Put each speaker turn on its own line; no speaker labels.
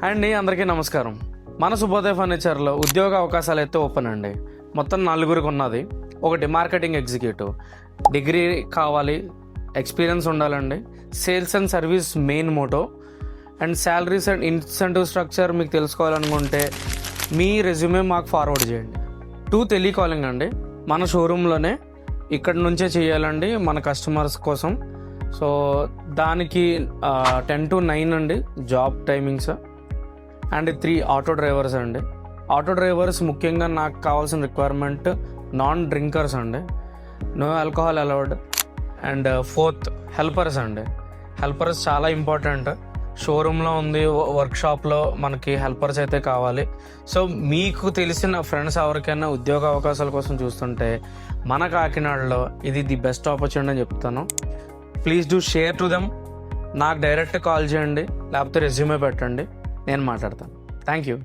అండి అందరికీ నమస్కారం. మన శుభోదయ ఫర్నిచర్లో ఉద్యోగ అవకాశాలు అయితే ఓపెన్ అండి. మొత్తం 4 ఉన్నది. ఒకటి మార్కెటింగ్ ఎగ్జిక్యూటివ్, డిగ్రీ కావాలి, ఎక్స్పీరియన్స్ ఉండాలండి. Sales and service main motto. And salaries and incentive structure మీకు తెలుసుకోవాలనుకుంటే మీ రెజ్యూమే మాకు ఫార్వర్డ్ చేయండి. 2 టెలికాలింగ్ అండి. మన షోరూంలోనే ఇక్కడ నుంచే చేయాలండి మన కస్టమర్స్ కోసం. సో దానికి 10 to 9 అండి job timings. And 3 auto drivers అండి. ఆటో డ్రైవర్స్ ముఖ్యంగా నాకు కావాల్సిన రిక్వైర్మెంట్ నాన్ డ్రింకర్స్ అండి, no alcohol allowed. And 4th helpers అండి. హెల్పర్స్ చాలా ఇంపార్టెంట్. షోరూంలో ఉంది, వర్క్షాప్లో మనకి హెల్పర్స్ అయితే కావాలి. సో మీకు తెలిసిన ఫ్రెండ్స్ ఎవరికైనా ఉద్యోగ అవకాశాల కోసం చూస్తుంటే మన కాకినాడలో ఇది ది బెస్ట్ ఆపర్చునిటీ అని చెప్తాను. Please do share to them. నాకు డైరెక్ట్ కాల్ చేయండి, లేకపోతే రెజ్యూమే పెట్టండి, నేను మాట్లాడతాను. Thank you.